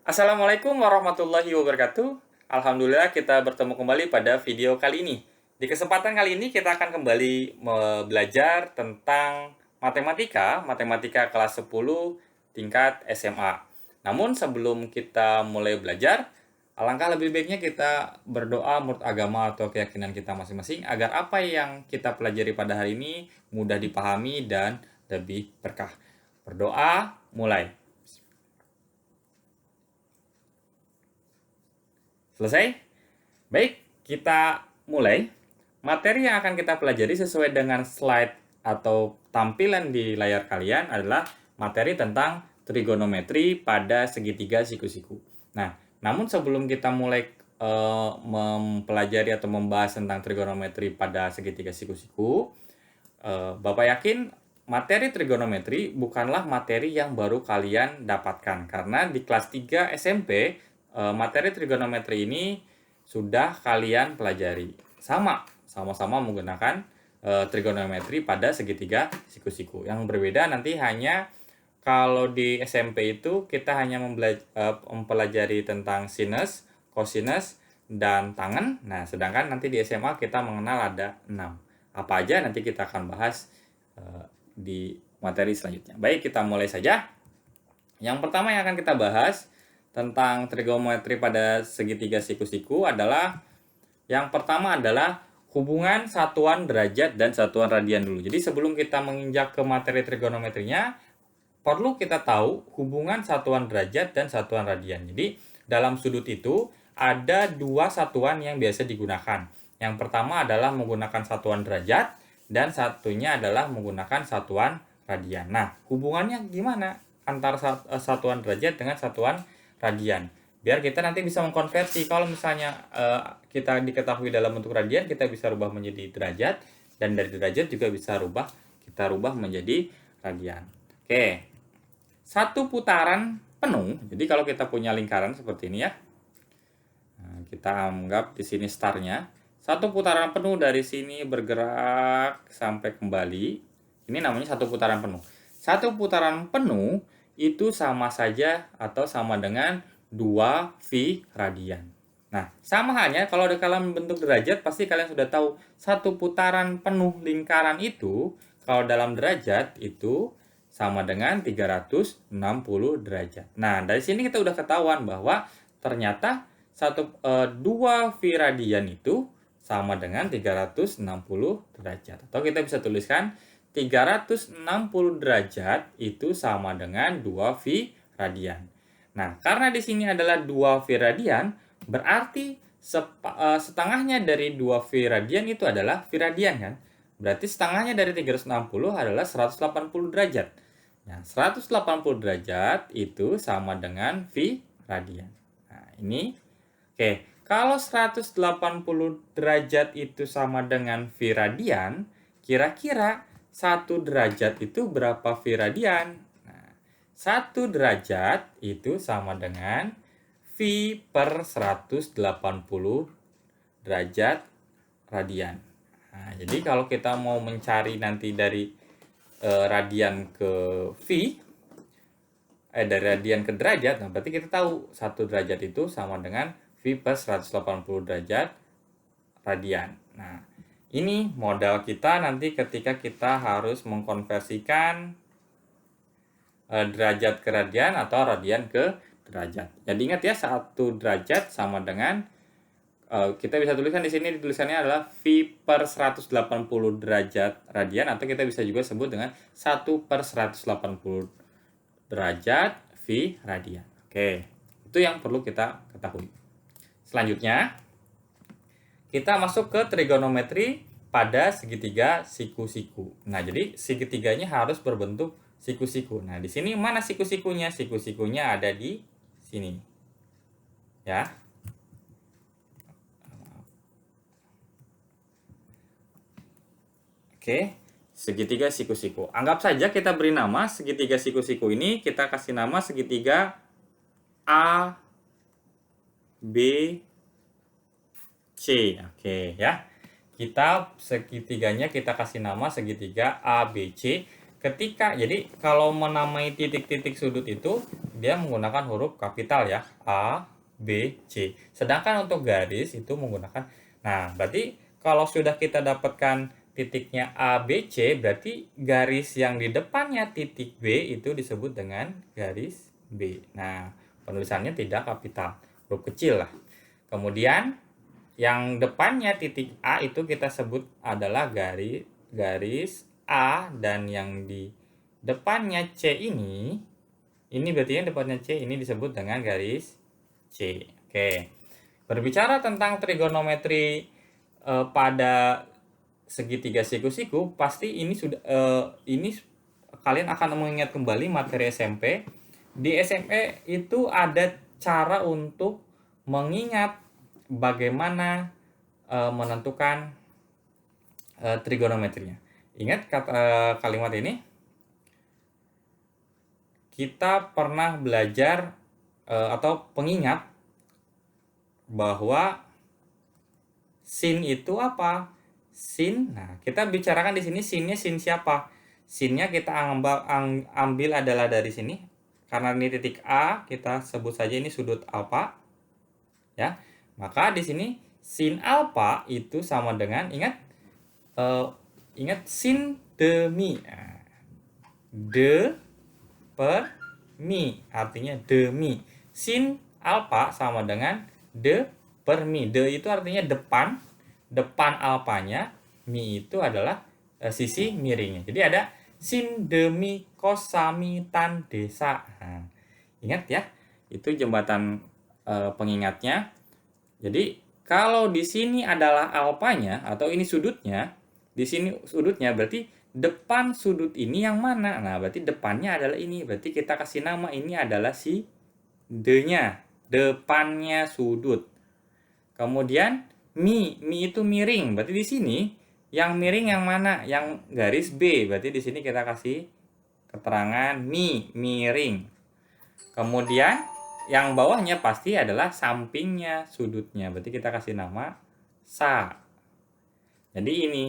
Assalamualaikum warahmatullahi wabarakatuh. Alhamdulillah kita bertemu kembali pada video kali ini. Di kesempatan kali ini kita akan kembali belajar tentang matematika kelas 10 tingkat SMA. Namun sebelum kita mulai belajar, alangkah lebih baiknya kita berdoa menurut agama atau keyakinan kita masing-masing agar apa yang kita pelajari pada hari ini mudah dipahami dan lebih berkah. Berdoa, mulai. Selesai? Baik, kita mulai. Materi yang akan kita pelajari sesuai dengan slide atau tampilan di layar kalian adalah materi tentang trigonometri pada segitiga siku-siku. Nah, namun sebelum kita mulai mempelajari atau membahas tentang trigonometri pada segitiga siku-siku, Bapak yakin materi trigonometri bukanlah materi yang baru kalian dapatkan, karena di kelas 3 SMP materi trigonometri ini sudah kalian pelajari. Sama-sama menggunakan trigonometri pada segitiga siku-siku. Yang berbeda nanti hanya kalau di SMP itu kita hanya mempelajari tentang sinus, kosinus, dan tangen. Nah, sedangkan nanti di SMA kita mengenal ada 6. Apa aja nanti kita akan bahas di materi selanjutnya. Baik, kita mulai saja. Yang pertama yang akan kita bahas tentang trigonometri pada segitiga siku-siku adalah yang pertama adalah hubungan satuan derajat dan satuan radian dulu. Jadi sebelum kita menginjak ke materi trigonometrinya, perlu kita tahu hubungan satuan derajat dan satuan radian. Jadi dalam sudut itu ada dua satuan yang biasa digunakan. Yang pertama adalah menggunakan satuan derajat dan satunya adalah menggunakan satuan radian. Nah, hubungannya gimana antara satuan derajat dengan satuan radian? Biar kita nanti bisa mengkonversi. Kalau misalnya kita diketahui dalam bentuk radian, kita bisa rubah menjadi derajat, dan dari derajat juga bisa kita rubah menjadi radian. Oke, satu putaran penuh. Jadi kalau kita punya lingkaran seperti ini ya, nah, kita anggap di sini startnya. Satu putaran penuh dari sini bergerak sampai kembali. Ini namanya satu putaran penuh. Satu putaran penuh itu sama saja atau sama dengan 2V radian. Nah, sama halnya kalau dalam bentuk derajat, pasti kalian sudah tahu satu putaran penuh lingkaran itu kalau dalam derajat itu sama dengan 360 derajat. Nah, dari sini kita udah ketahuan bahwa ternyata 2V radian itu sama dengan 360 derajat. Atau kita bisa tuliskan 360 derajat itu sama dengan 2V radian. Nah, karena di sini adalah 2V radian, berarti setengahnya dari 2V radian itu adalah V radian kan? Berarti setengahnya dari 360 adalah 180 derajat. Nah, 180 derajat itu sama dengan V radian. Nah, ini oke. Kalau 180 derajat itu sama dengan V radian, kira-kira 1 derajat itu berapa V radian? Nah, 1 derajat itu sama dengan V per 180 derajat radian. Nah, jadi kalau kita mau mencari nanti dari radian ke V, dari radian ke derajat, nah berarti kita tahu 1 derajat itu sama dengan V per 180 derajat radian. Nah, ini modal kita nanti ketika kita harus mengkonversikan derajat ke radian atau radian ke derajat. Jadi ingat ya, 1 derajat sama dengan kita bisa tuliskan di sini, tulisannya adalah V per 180 derajat radian, atau kita bisa juga sebut dengan 1 per 180 derajat V radian. Oke, itu yang perlu kita ketahui. Selanjutnya, kita masuk ke trigonometri pada segitiga siku-siku. Nah, jadi segitiganya harus berbentuk siku-siku. Nah, di sini mana siku-sikunya? Siku-sikunya ada di sini. Ya. Oke, segitiga siku-siku. Anggap saja kita beri nama segitiga siku-siku ini, kita kasih nama segitiga A, B, C. Oke ya. Kita segitiganya kita kasih nama segitiga A, B, C. Jadi kalau menamai titik-titik sudut itu dia menggunakan huruf kapital ya, A, B, C. Sedangkan untuk garis itu menggunakan, nah berarti kalau sudah kita dapatkan titiknya A, B, C, berarti garis yang di depannya titik B itu disebut dengan garis B. Nah, penulisannya tidak kapital, huruf kecil lah. Kemudian yang depannya titik A itu kita sebut adalah garis A, dan yang di depannya C ini berarti yang depannya C ini disebut dengan garis C. Oke. Berbicara tentang trigonometri pada segitiga siku-siku, pasti ini kalian akan mengingat kembali materi SMP. Di SMP itu ada cara untuk mengingat bagaimana menentukan trigonometrinya. Ingat kalimat ini? Kita pernah belajar atau pengingat bahwa sin itu apa? Sin. Nah, kita bicarakan di sini sinnya sin siapa? Sinnya kita ambil adalah dari sini. Karena ini titik A, kita sebut saja ini sudut alfa. Ya. Maka di sini sin alfa itu sama dengan ingat sin demi. Nah, de per mi artinya demi. Sin alfa sama dengan de per mi. De itu artinya depan alfanya. Mi itu adalah sisi miringnya. Jadi ada sin demi cos sami tan desa. Nah, ingat ya, itu jembatan pengingatnya. Jadi kalau di sini adalah alfanya atau ini sudutnya, di sini sudutnya berarti depan sudut ini yang mana? Nah, berarti depannya adalah ini. Berarti kita kasih nama ini adalah si D-nya, depannya sudut. Kemudian mi itu miring. Berarti di sini yang miring yang mana? Yang garis B. Berarti di sini kita kasih keterangan miring. Kemudian yang bawahnya pasti adalah sampingnya sudutnya. Berarti kita kasih nama sa. Jadi ini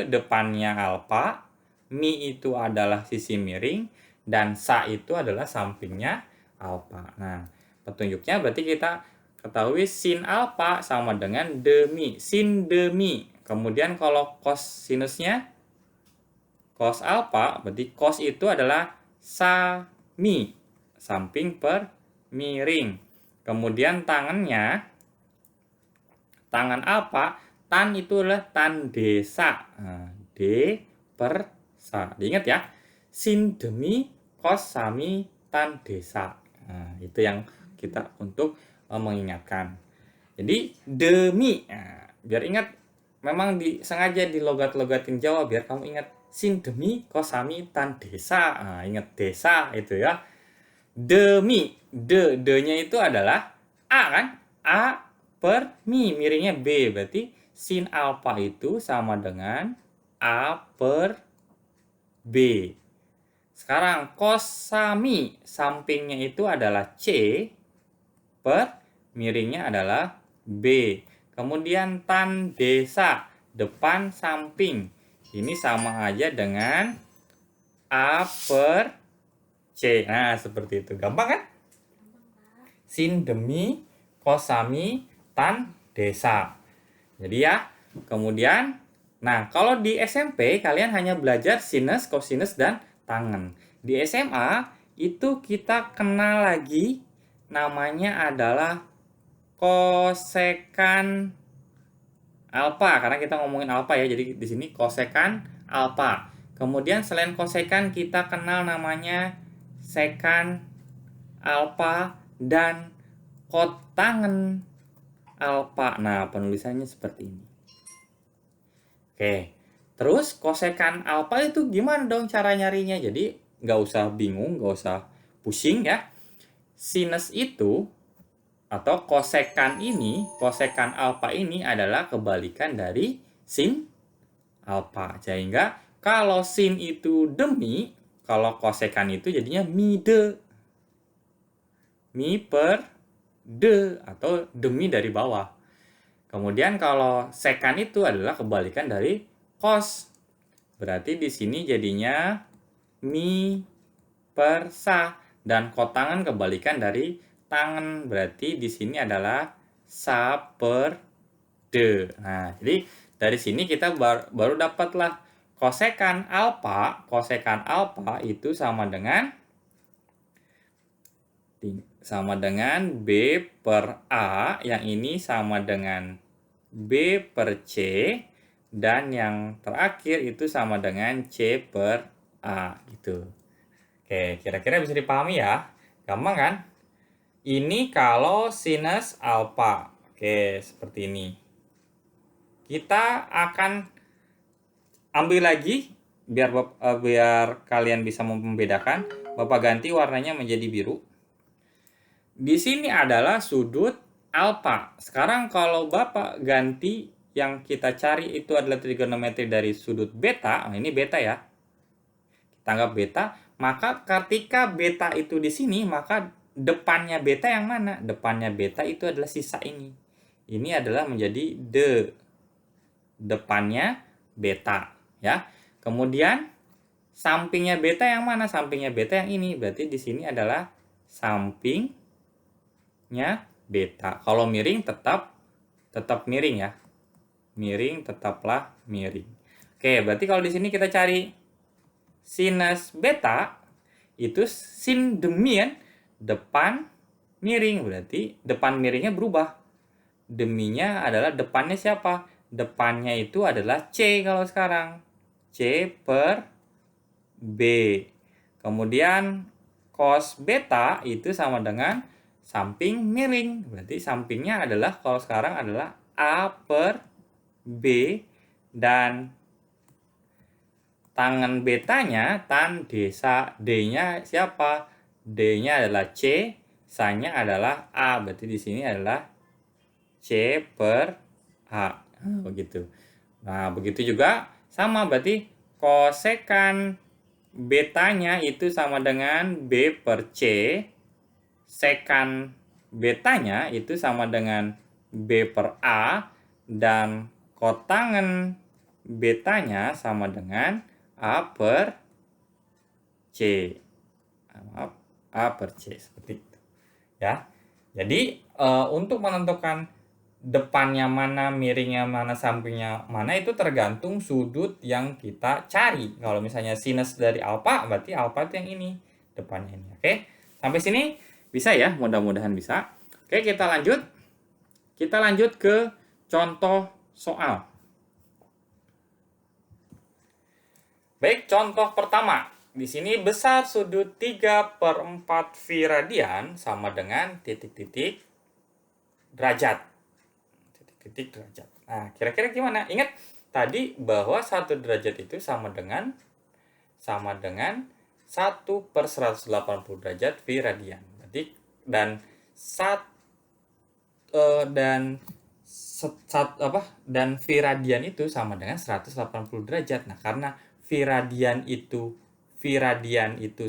depannya alfa, mi itu adalah sisi miring, dan sa itu adalah sampingnya alfa. Nah, petunjuknya berarti kita ketahui sin alfa sama dengan demi, sin demi. Kemudian kalau cos sinusnya cos alfa, berarti cos itu adalah sa mi, samping per miring. Kemudian tangan alfa, tan itu adalah tan desa. Nah, D per sa. Diingat ya. Sin demi cos sami tan desa. Nah, itu yang kita untuk mengingatkan. Jadi demi. Nah, biar ingat, memang sengaja di logat-logatin Jawa biar kamu ingat sin demi cos sami tan desa. Nah, ingat desa itu ya. Demi. D-nya itu adalah A kan? A per mi, miringnya B. Berarti sin alfa itu sama dengan A per B. Sekarang cos sami, sampingnya itu adalah C per miringnya adalah B. Kemudian tan desa, depan samping. Ini sama aja dengan A per C. Nah, seperti itu. Gampang kan? Sin demi cos sami tan desa. Jadi ya, kemudian, nah kalau di SMP kalian hanya belajar sinus, kosinus, dan tangen. Di SMA itu kita kenal lagi namanya adalah kosekan alfa, karena kita ngomongin alfa ya. Jadi di sini kosekan alfa. Kemudian selain kosekan kita kenal namanya sekan alfa dan kotangen alfa. Nah, penulisannya seperti ini. Oke. Terus kosekan alfa itu gimana dong cara nyarinya? Jadi nggak usah bingung, nggak usah pusing ya. Sinus itu atau kosekan alfa ini adalah kebalikan dari sin alfa. Sehingga kalau sin itu demi, kalau kosekan itu jadinya mi de. Mi per de atau demi dari bawah. Kemudian kalau sekan itu adalah kebalikan dari cos. Berarti di sini jadinya mi per sa. Dan kotangan kebalikan dari tangan. Berarti di sini adalah sa per de. Nah, jadi dari sini kita baru dapatlah kosekan alfa. Kosekan alfa itu sama dengan B per A, yang ini sama dengan B per C, dan yang terakhir itu sama dengan C per A, gitu. Oke, kira-kira bisa dipahami ya? Gampang kan? Ini kalau sinus alfa. Oke, seperti ini. Kita akan ambil lagi, biar kalian bisa membedakan. Bapak ganti warnanya menjadi biru. Di sini adalah sudut alfa. Sekarang kalau Bapak ganti, yang kita cari itu adalah trigonometri dari sudut beta. Nah, ini beta ya. Kita anggap beta. Maka ketika beta itu di sini, maka depannya beta yang mana? Depannya beta itu adalah sisa ini. Ini adalah menjadi depannya beta, ya. Kemudian sampingnya beta yang mana? Sampingnya beta yang ini. Berarti di sini adalah samping beta. Kalau miring tetap miring ya. Miring tetaplah miring. Oke, berarti kalau di sini kita cari sinus beta, itu sin demian depan miring. Berarti depan miringnya berubah. Deminya adalah depannya siapa? Depannya itu adalah C kalau sekarang. C per B. Kemudian cos beta itu sama dengan samping miring. Berarti sampingnya adalah kalau sekarang adalah A per B, dan tangan betanya, tan desa, D-nya siapa? D-nya adalah C, sa-nya adalah A. Berarti di sini adalah C per A. Begitu. Nah, begitu juga sama, berarti kosekan betanya itu sama dengan B per C. Sekan betanya itu sama dengan B per A, dan kotangan betanya sama dengan A per C. Maaf, A per C, seperti itu. Ya. Jadi untuk menentukan depannya mana, miringnya mana, sampingnya mana, itu tergantung sudut yang kita cari. Kalau misalnya sinus dari alfa, berarti alfa itu yang ini, depannya ini. Oke, sampai sini bisa ya, mudah-mudahan bisa. Oke, kita lanjut. Kita lanjut ke contoh soal. Baik, contoh pertama. Di sini besar sudut 3/4 phi radian sama dengan titik-titik derajat. Titik-titik derajat. Nah, kira-kira gimana? Ingat tadi bahwa 1 derajat itu sama dengan 1/180 derajat phi radian. Berarti dan phi radian itu sama dengan 180 derajat. Nah, karena phi radian itu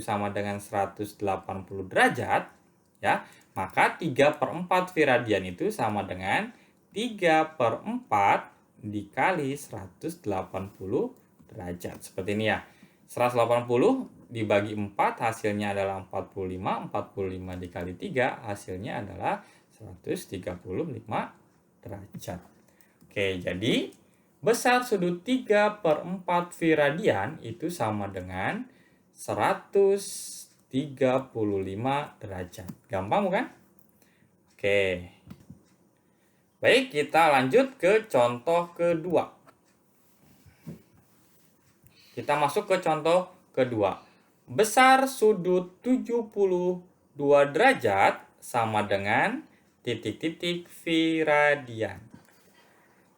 sama dengan 180 derajat, ya, maka 3/4 phi radian itu sama dengan 3/4 dikali 180 derajat. Seperti ini ya. 180 dibagi 4 hasilnya adalah 45. 45 dikali 3 hasilnya adalah 135 derajat. Oke, jadi besar sudut 3/4 phi radian itu sama dengan 135 derajat. Gampang bukan? Oke. Baik, kita lanjut ke contoh kedua. Kita masuk ke contoh kedua. Besar sudut 72 derajat sama dengan titik-titik phi radian.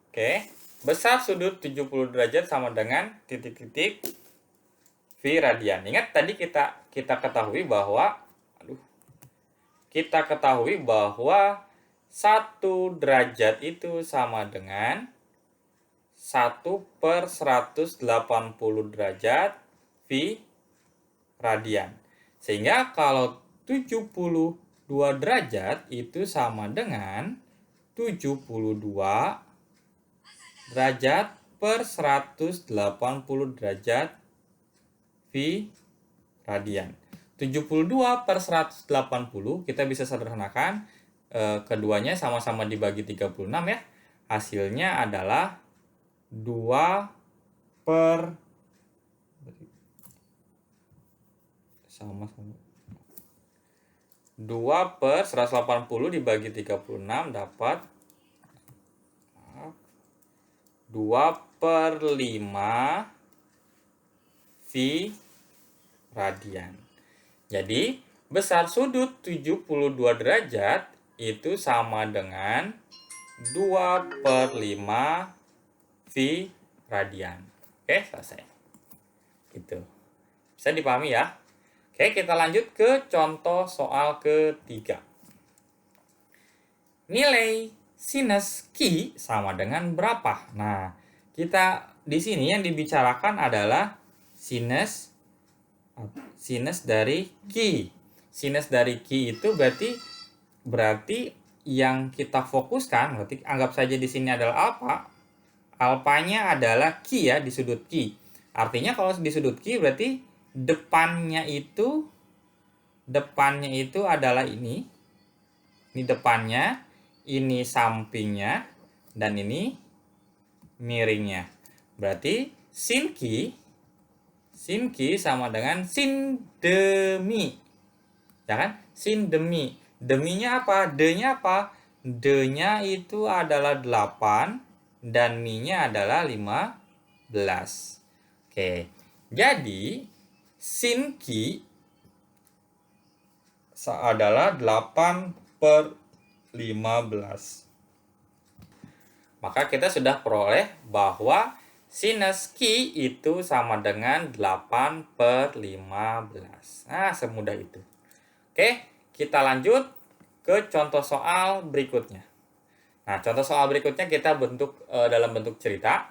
Oke, besar sudut 70 derajat sama dengan titik-titik phi radian. Ingat tadi kita ketahui bahwa 1 derajat itu sama dengan 1/180 derajat phi radian. Sehingga kalau 72 derajat itu sama dengan 72 derajat per 180 derajat phi radian. 72 per 180 kita bisa sederhanakan, keduanya sama-sama dibagi 36 ya. Hasilnya adalah 2 per sama-sama 2 per 180 dibagi 36 dapat 2 per 5 V radian. Jadi, besar sudut 72 derajat itu sama dengan 2 per 5 V radian. Oke, selesai. Gitu. Bisa dipahami ya? Oke, kita lanjut ke contoh soal ketiga. Nilai sinus Q sama dengan berapa? Nah, kita di sini yang dibicarakan adalah sinus dari Q. Sinus dari Q itu berarti yang kita fokuskan, berarti anggap saja di sini adalah alfa. Alfanya adalah Q ya, di sudut Q. Artinya kalau di sudut Q berarti depannya itu adalah ini. Ini depannya, ini sampingnya, dan ini miringnya. Berarti sin Q sama dengan sin demi. Ya kan? Sin demi. Deminya apa? D-nya apa? D-nya itu adalah 8 dan mi-nya adalah 15. Oke. Jadi sin Q adalah 8 per 15. Maka kita sudah peroleh bahwa sinus Q itu sama dengan 8 per 15. Nah, semudah itu. Oke, kita lanjut ke contoh soal berikutnya. Nah, contoh soal berikutnya kita dalam bentuk cerita.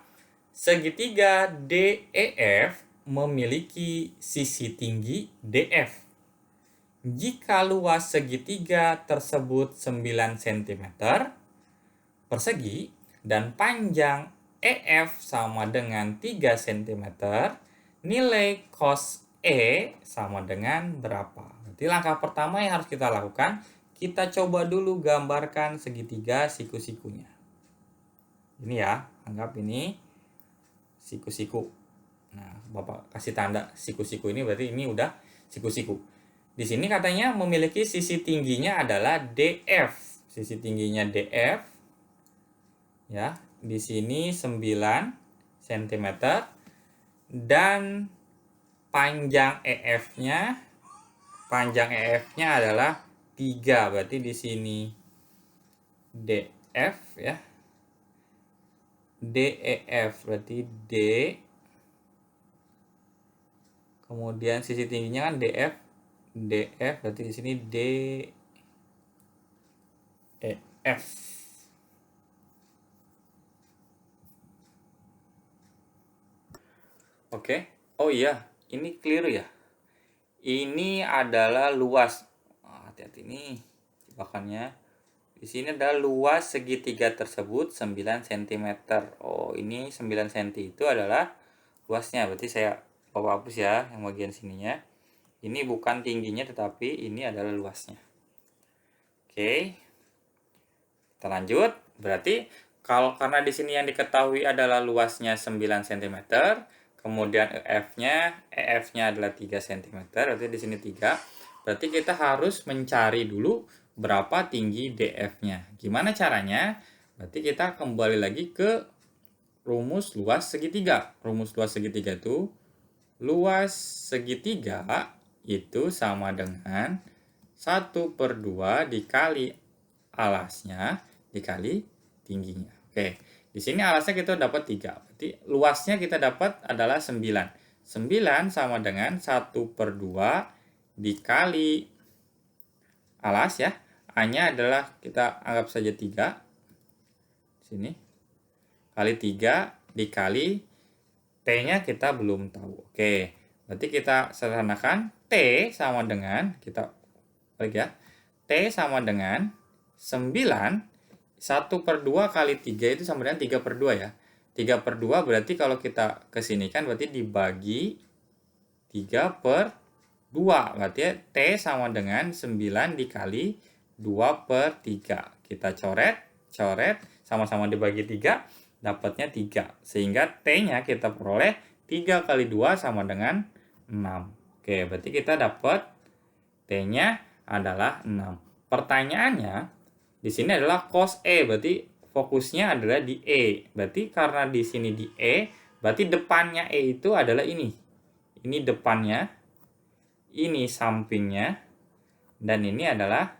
Segitiga DEF memiliki sisi tinggi DF. Jika luas segitiga tersebut 9 cm persegi dan panjang EF sama dengan 3 cm, nilai cos E sama dengan berapa? Nanti langkah pertama yang harus kita lakukan, kita coba dulu gambarkan segitiga siku-sikunya. Ini ya, anggap ini siku-siku. Nah, Bapak kasih tanda siku-siku ini berarti ini udah siku-siku. Di sini katanya memiliki sisi tingginya adalah DF. Sisi tingginya DF. Ya, di sini 9 cm dan panjang EF-nya adalah 3. Berarti di sini DF ya. DEF berarti D. Kemudian sisi tingginya kan DF berarti di sini DEF. Oke. Oh iya, ini keliru ya. Ini adalah luas. Hati-hati nih jebakannya. Di sini adalah luas segitiga tersebut 9 cm. Oh, ini 9 cm itu adalah luasnya. Berarti saya hapus ya yang bagian sininya. Ini bukan tingginya tetapi ini adalah luasnya. Oke. Kita lanjut. Berarti karena di sini yang diketahui adalah luasnya 9 cm, kemudian EF-nya adalah 3 cm, berarti di sini 3. Berarti kita harus mencari dulu berapa tinggi DF-nya. Gimana caranya? Berarti kita kembali lagi ke rumus luas segitiga. Rumus luas segitiga itu luas segitiga itu sama dengan 1/2 dikali alasnya dikali tingginya. Oke, di sini alasnya kita dapat 3. Berarti luasnya kita dapat adalah 9. 9 sama dengan 1/2 dikali alas ya. A-nya adalah kita anggap saja 3. Sini. Kali 3 dikali T-nya kita belum tahu. Oke, berarti kita sederhanakan. T sama dengan, kita balik ya. T sama dengan 9. 1/2 kali 3 itu sama dengan 3/2 ya. 3/2 berarti kalau kita kesini kan berarti dibagi 3/2. 2. Berarti ya, T sama dengan 9 dikali 2/3. Kita coret, sama-sama dibagi 3, dapatnya 3. Sehingga T-nya kita peroleh 3 kali 2 sama dengan 6. Oke, berarti kita dapat T-nya adalah 6. Pertanyaannya, di sini adalah cos E, berarti fokusnya adalah di E. Berarti karena di sini di E, berarti depannya E itu adalah ini. Ini depannya, ini sampingnya, dan ini adalah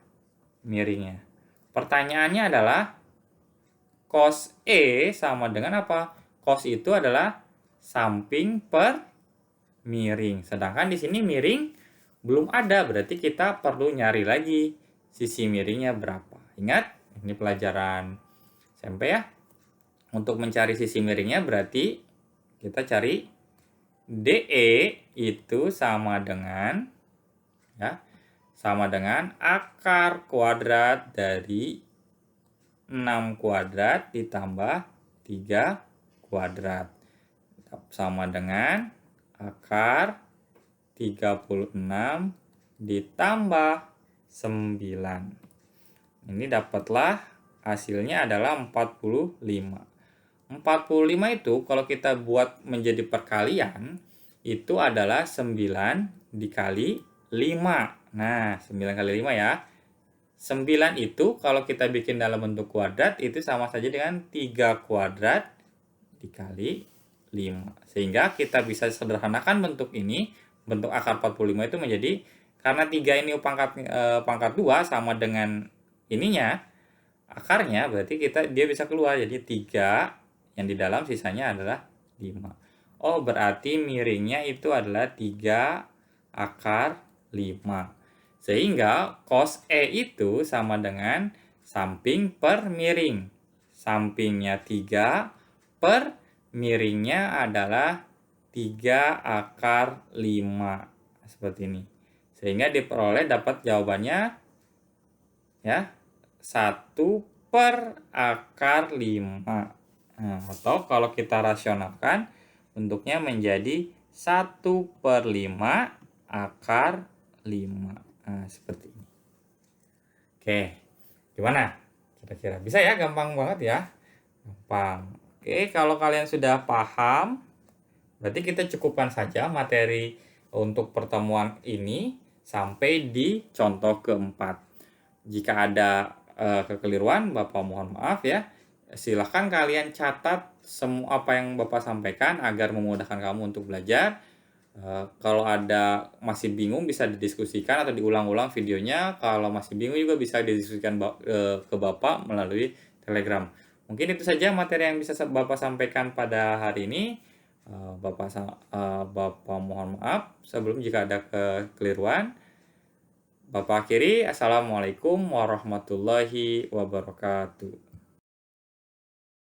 miringnya. Pertanyaannya adalah cos E sama dengan apa? Cos itu adalah samping per miring. Sedangkan di sini miring belum ada, berarti kita perlu nyari lagi sisi miringnya berapa. Ingat, ini pelajaran SMP ya. Untuk mencari sisi miringnya berarti kita cari DE itu sama dengan akar kuadrat dari 6 kuadrat ditambah 3 kuadrat. Sama dengan akar 36 ditambah 9. Ini dapatlah hasilnya adalah 45. 45 itu kalau kita buat menjadi perkalian, itu adalah 9 dikali 5. Nah, 9 kali 5 ya. 9 itu kalau kita bikin dalam bentuk kuadrat, itu sama saja dengan 3 kuadrat dikali 5. Sehingga kita bisa sederhanakan bentuk ini, bentuk akar 45 itu menjadi, karena 3 ini pangkat 2 sama dengan ininya, akarnya, berarti dia bisa keluar. Jadi 3 yang di dalam, sisanya adalah 5. Oh, berarti miringnya itu adalah 3 akar 5. Sehingga cos E itu sama dengan samping per miring. Sampingnya 3 per miringnya adalah 3 akar 5. Seperti ini. Sehingga diperoleh dapat jawabannya ya 1 per akar 5. Nah, atau kalau kita rasionalkan, bentuknya menjadi 1 per 5 akar 5. Nah, seperti ini. Oke, gimana? Kira-kira bisa ya? Gampang banget ya? Gampang. Oke, kalau kalian sudah paham, berarti kita cukupkan saja materi untuk pertemuan ini sampai di contoh keempat. Jika ada kekeliruan, Bapak mohon maaf ya. Silahkan kalian catat semua apa yang Bapak sampaikan agar memudahkan kamu untuk belajar. Kalau ada masih bingung bisa didiskusikan atau diulang-ulang videonya. Kalau masih bingung juga bisa didiskusikan ke Bapak melalui Telegram. Mungkin itu saja materi yang bisa Bapak sampaikan pada hari ini. Bapak mohon maaf sebelum jika ada kekeliruan. Bapak akhiri, Assalamualaikum warahmatullahi wabarakatuh.